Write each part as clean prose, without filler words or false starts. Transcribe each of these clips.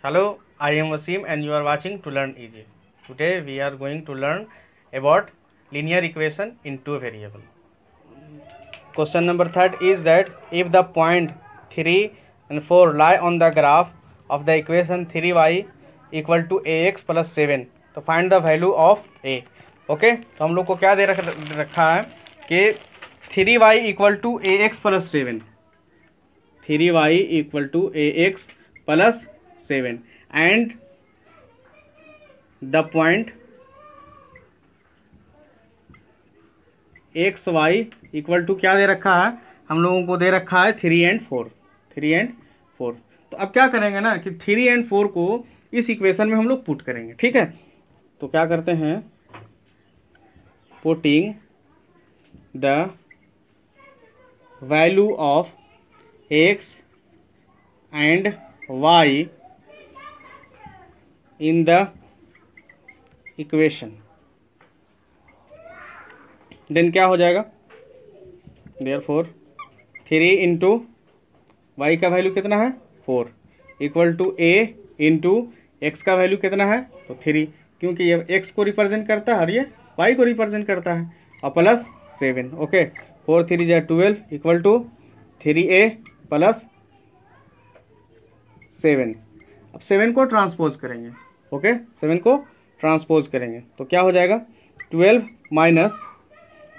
Hello, I am Wasim and you are watching To Learn Easy. Today we are going to learn about linear equation in two variable. Question number 3 is that if the point 3 and 4 lie on the graph of the equation 3y equal to ax plus 7, तो find the value of a. Okay, तो हम लोग को क्या दे रखा है कि 3y equal to ax plus 7, 3y equal to ax plus 7 and the point x y equal to क्या दे रखा है, हम लोगों को दे रखा है 3 and 4, 3 and 4। तो अब क्या करेंगे ना कि 3 and 4 को इस इक्वेशन में हम लोग पुट करेंगे। ठीक है, तो क्या करते हैं, putting the value of x and y in the equation, then क्या हो जाएगा, देयरफॉर 3 इंटू वाई का वैल्यू कितना है 4 equal to a into x का वैल्यू कितना है तो 3, क्योंकि ये एक्स को रिप्रेजेंट करता है और ये वाई को रिप्रेजेंट करता है, और प्लस 7। ओके, 4 3 जा 12 इक्वल टू 3a प्लस 7। अब 7 को ट्रांसपोज करेंगे। ओके, 7 को ट्रांसपोज करेंगे तो क्या हो जाएगा, 12 minus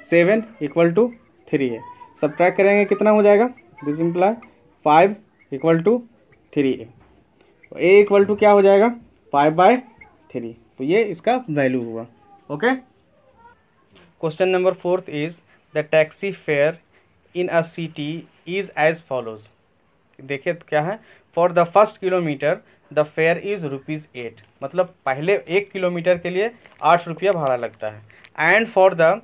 7 equal to 3a। Subtract करेंगे कितना हो जाएगा, this imply 5 equal to 3a। तो a इक्वल टू क्या हो जाएगा 5/3, तो ये इसका वैल्यू हुआ। Okay, question number 4 is the taxi fare in a city is as follows. देखिए तो क्या है, for the first kilometre the fare is ₹8, मतलब पहले 1 किलोमीटर के लिए 8 रुपया भाड़ा लगता है, and for the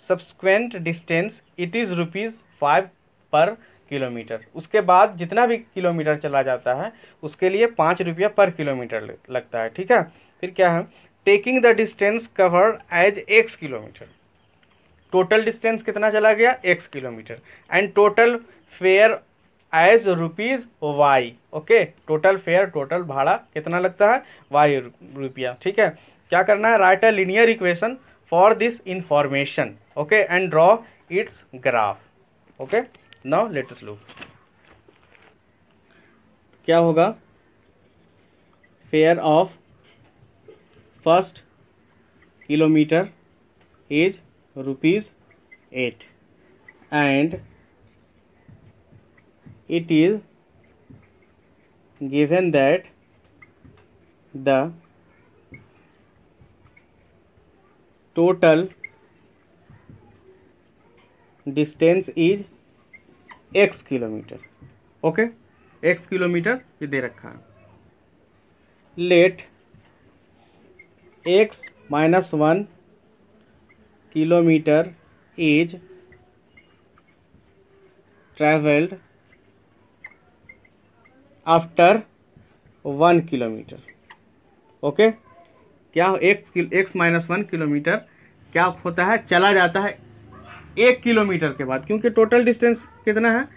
subsequent distance it is ₹5 पर किलोमीटर। उसके बाद जितना भी किलोमीटर चला जाता है उसके लिए 5 रुपया पर किलोमीटर लगता है। ठीक है, फिर क्या है, taking the distance covered as x kilometre, total distance कितना चला गया x kilometre, and total fare as ₹y। Okay, total fare, total भाड़ा कितना लगता है y रुपया। ठीक है, क्या करना है, right a linear equation for this information. Okay, and draw it's graph. Okay, now let us look क्या होगा, fair of first kilometre is ₹8 and it is given that the total distance is x kilometre. Okay, x kilometre ये दे रखा है। Let x minus 1 kilometre is travelled after 1 kilometre. Okay, क्या x minus 1 kilometre क्या होता है, चला जाता है 1 किलोमीटर के बाद, क्योंकि टोटल डिस्टेंस कितना है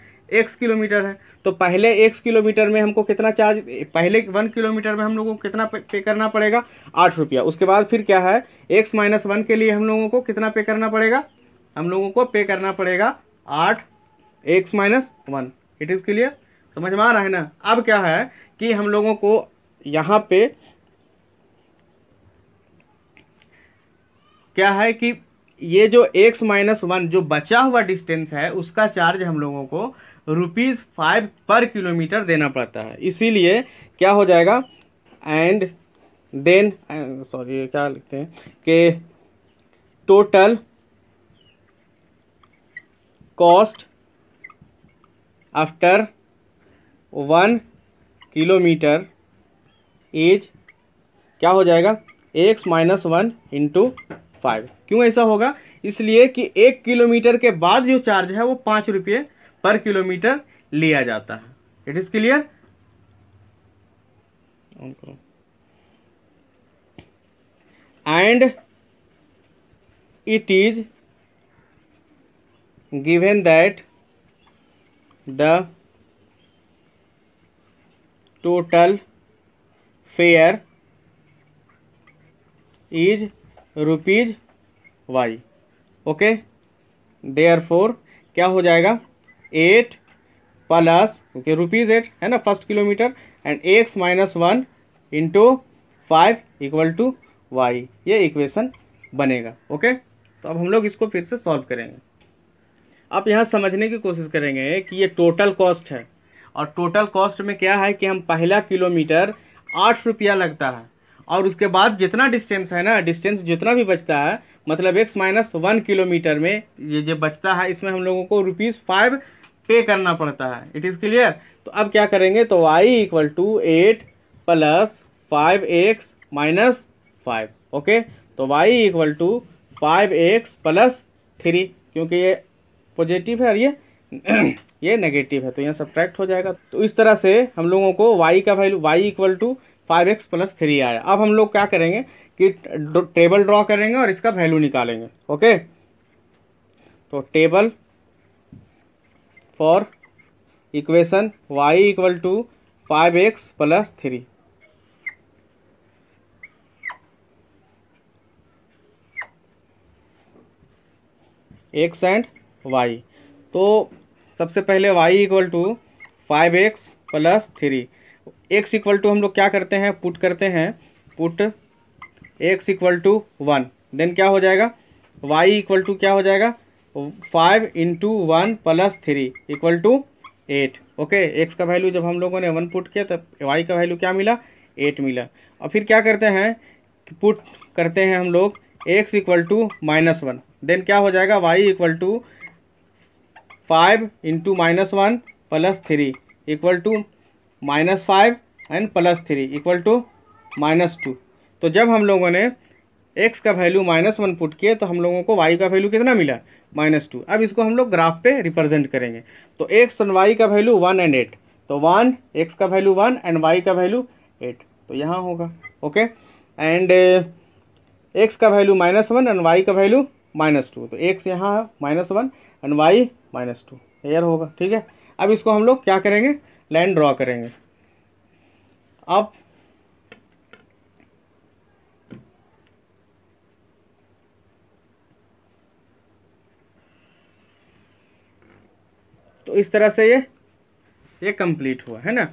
x किलोमीटर है। तो पहले x किलोमीटर में हमको कितना चार्ज, पहले 1 किलोमीटर में हम लोगों को कितना पे करना पड़ेगा 8 रुपया। उसके बाद फिर क्या है, x माइनस 1 के लिए हम लोगों को कितना पे करना पड़ेगा, हम लोगों को पे करना पड़ेगा 8 x minus 1। It is clear, समझ में आ रहा है ना। अब क्या है कि हम लोगों को यहाँ पे क्या है कि ये जो x माइनस 1 जो बचा हुआ डिस्टेंस है उसका चार्ज हम लोगों को ₹5 पर किलोमीटर देना पड़ता है। इसीलिए क्या हो जाएगा, एंड देन सॉरी क्या लिखते हैं कि total cost after 1 kilometre is क्या हो जाएगा, x माइनस 1 इंटू 5। क्यों ऐसा होगा, इसलिए कि 1 किलोमीटर के बाद जो चार्ज है वो 5 रुपये पर किलोमीटर लिया जाता है। It is clear, and it is given that the total fare is rupees y. Okay, therefore क्या हो जाएगा 8 प्लस, क्योंकि रुपीज़ 8 है ना first kilometre, and x minus 1 into 5 equal to y, ये इक्वेशन बनेगा। ओके, तो अब हम लोग इसको फिर से सॉल्व करेंगे। आप यहाँ समझने की कोशिश करेंगे कि ये टोटल कॉस्ट है, और टोटल कॉस्ट में क्या है कि हम पहला किलोमीटर 8 रुपया लगता है, और उसके बाद जितना डिस्टेंस है ना, डिस्टेंस जितना भी बचता है, मतलब x माइनस 1 किलोमीटर में ये जो बचता है, इसमें हम लोगों को ₹5 पे करना पड़ता है। It is clear. तो अब क्या करेंगे, तो y equal to 8 plus 5x minus 5। Okay, तो y equal to 5x plus 3, क्योंकि ये पॉजिटिव है और ये नेगेटिव है, तो यहाँ सब्ट्रैक्ट हो जाएगा। तो इस तरह से हम लोगों को y का value y equal to 5x plus 3 आया। अब हम लोग क्या करेंगे कि टेबल ड्रॉ करेंगे और इसका वैल्यू निकालेंगे। ओके, तो table for equation y equal to 5x plus 3। x and y, तो सबसे पहले y equal to 5x plus 3, x equal to हम लोग क्या करते हैं, पुट करते हैं, put x equal to 1, then क्या हो जाएगा y इक्वल टू क्या हो जाएगा 5 into 1 plus 3 equal to 8। Okay, x का वैल्यू जब हम लोगों ने 1 पुट किया तब y का वैल्यू क्या मिला 8 मिला। और फिर क्या करते हैं, पुट करते हैं हम लोग x इक्वल टू -1, देन क्या हो जाएगा y equal to 5 into -1 plus 3 equal to -5 and plus 3 equal to -2। तो जब हम लोगों ने x का वैल्यू -1 पुट किए तो हम लोगों को y का वैल्यू कितना मिला -2। अब इसको हम लोग ग्राफ पे रिप्रेजेंट करेंगे। तो x एंड y का वैल्यू 1 एंड 8, तो 1 x का वैल्यू 1 एंड y का वैल्यू 8, तो यहाँ होगा। ओके, एंड x का वैल्यू -1 एंड y का वैल्यू -2, तो x यहाँ है -1 एंड y -2, क्लियर होगा। ठीक है, अब इसको हम लोग क्या करेंगे, लाइन ड्रॉ करेंगे। अब तो इस तरह से ये कंप्लीट हुआ है ना।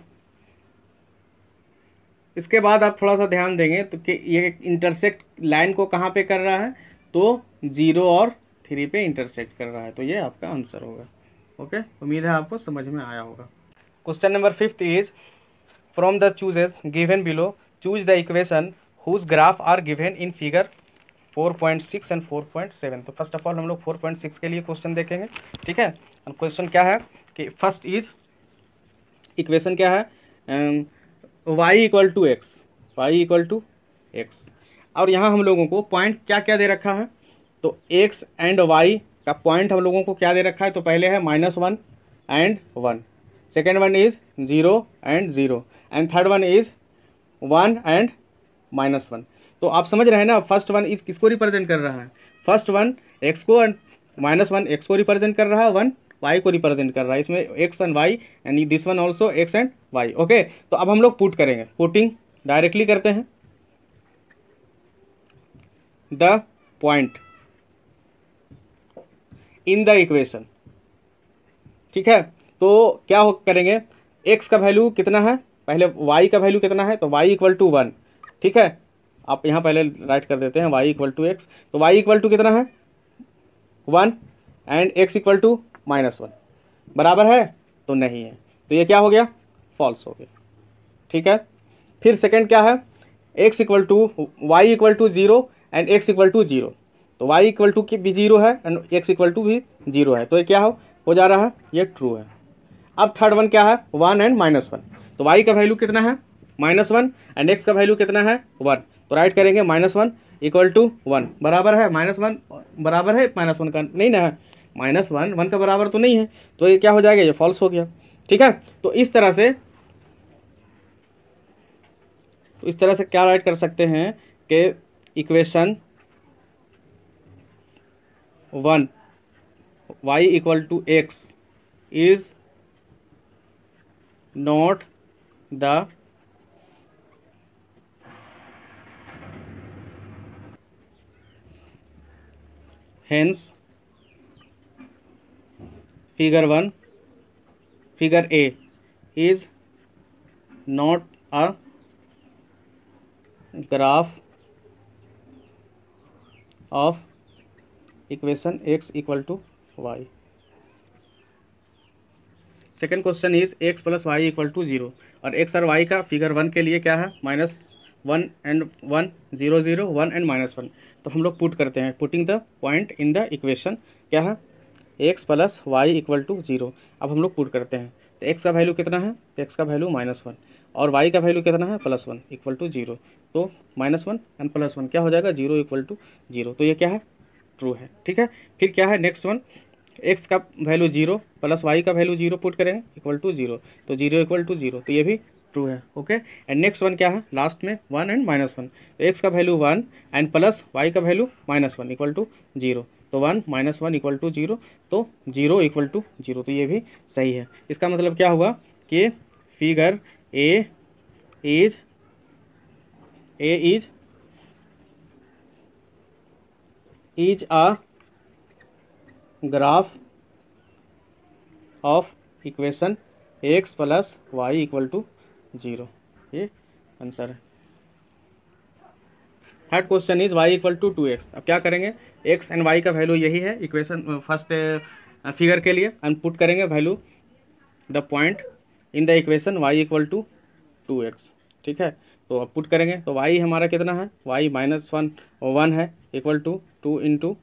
इसके बाद आप थोड़ा सा ध्यान देंगे तो कि ये इंटरसेक्ट लाइन को कहाँ पे कर रहा है, तो 0 और 3 पे इंटरसेक्ट कर रहा है, तो ये आपका आंसर होगा। ओके, उम्मीद है आपको समझ में आया होगा। Question number 5 is from the choices given below choose the equation whose graph are given in figure 4.6 and 4.7। तो फर्स्ट ऑफ ऑल हम लोग 4.6 के लिए क्वेश्चन देखेंगे। ठीक है, और क्वेश्चन क्या है कि फर्स्ट इज इक्वेशन क्या है, y equal to x, y equal to x, और यहाँ हम लोगों को पॉइंट क्या क्या दे रखा है, तो x एंड y का पॉइंट हम लोगों को क्या दे रखा है, तो पहले है -1 and 1, second one is 0 and 0, and third one is 1 and -1। तो आप समझ रहे हैं ना, फर्स्ट वन इज किसको रिप्रेजेंट कर रहा है, फर्स्ट वन x को एंड -1 x को रिप्रेजेंट कर रहा है, 1 y को रिप्रेजेंट कर रहा है, इसमें x and y and this one also x and y। Okay, तो अब हम लोग पुट करेंगे, पुटिंग डायरेक्टली करते हैं the point in the equation. ठीक है, तो क्या हो करेंगे, x का वैल्यू कितना है, पहले y का वैल्यू कितना है, तो y इक्वल टू 1। ठीक है, आप यहाँ पहले राइट कर देते हैं y इक्वल टू एक्स, तो y इक्वल टू कितना है 1 एंड x इक्वल टू -1, बराबर है, तो नहीं है, तो ये क्या हो गया, फॉल्स हो गया। ठीक है, फिर सेकंड क्या है, x equal to y equal to 0 and x equal to 0, तो y इक्वल टू भी 0 है एंड x इक्वल टू भी 0 है, तो ये क्या हो जा रहा है, ये ट्रू है। अब थर्ड वन क्या है, 1 एंड -1, तो y का वैल्यू कितना है -1 एंड x का वैल्यू कितना है 1, तो राइट करेंगे -1 इक्वल टू 1, बराबर है -1 बराबर है -1 का नहीं ना है, -1 1 का बराबर तो नहीं है, तो ये क्या हो जाएगा, ये फॉल्स हो गया। ठीक है, तो इस तरह से क्या राइट कर सकते हैं कि equation 1 y equal to x is not the hence figure A is not a graph of equation x equal to y. Second question is x plus y equal to 0 और x और y का figure 1 के लिए क्या है -1 and 1 0 0 1 and -1। तो हम लोग पुट करते हैं, putting the point in the equation क्या है x plus y equal to 0। अब हम लोग पुट करते हैं तो x का वैल्यू कितना है, x का वैल्यू -1 और y का वैल्यू कितना है +1 इक्वल टू 0। तो -1 एंड +1 क्या हो जाएगा 0 इक्वल टू 0। तो ये क्या है ट्रू है। ठीक है, फिर क्या है नेक्स्ट वन, x का वैल्यू 0 प्लस y का वैल्यू 0 पुट करेंगे इक्वल टू 0। तो 0 इक्वल टू 0, तो ये भी ट्रू है। ओके, एंड नेक्स्ट वन क्या है लास्ट में 1 एंड -1। तो x का वैल्यू 1 एंड प्लस y का वैल्यू -1 इक्वल टू 0। तो 1 -1 इक्वल टू 0, तो 0 इक्वल टू 0। तो ये भी सही है। इसका मतलब क्या हुआ कि figure A is a graph of equation x plus y equal to 0। ये आंसर है। Third question is y equal to 2x। अब क्या करेंगे, x एंड y का वैल्यू यही है इक्वेशन फर्स्ट फिगर के लिए, हम पुट करेंगे value the point in the equation y equal to 2x। ठीक है, तो अब पुट करेंगे तो y हमारा कितना है, y -1 है इक्वल टू 2 इंटू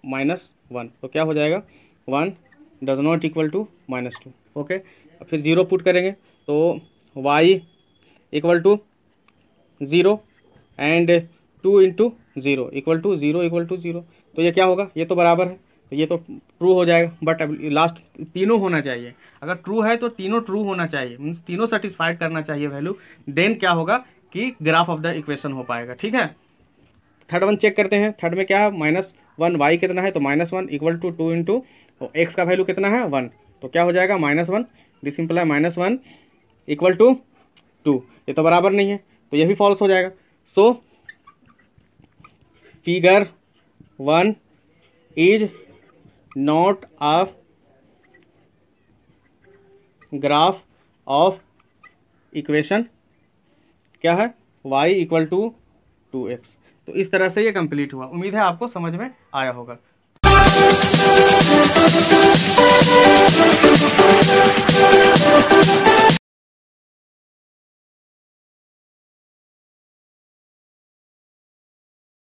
-1। तो क्या हो जाएगा 1 does not equal to -2। Okay, फिर 0 पुट करेंगे तो y equal to 0 and 2 into 0 equal to 0। तो ये क्या होगा, ये तो बराबर है, तो ये तो ट्रू हो जाएगा। बट अब लास्ट तीनों होना चाहिए, अगर ट्रू है तो तीनों ट्रू होना चाहिए, मीन्स तीनों सेटिस्फाइड करना चाहिए वैल्यू, देन क्या होगा कि ग्राफ ऑफ द इक्वेशन हो पाएगा। ठीक है, थर्ड वन चेक करते हैं। थर्ड में क्या है -1, वाई कितना है तो -1 इक्वल टू 2 इंटू एक्स का वैल्यू कितना है 1। तो क्या हो जाएगा -1, दिस इम्प्लाई -1 इक्वल टू 2। ये तो बराबर नहीं है, तो ये भी फॉल्स हो जाएगा। So figure 1 is not a graph of equation क्या है y इक्वल टू 2x। तो इस तरह से ये कंप्लीट हुआ। उम्मीद है आपको समझ में आया होगा।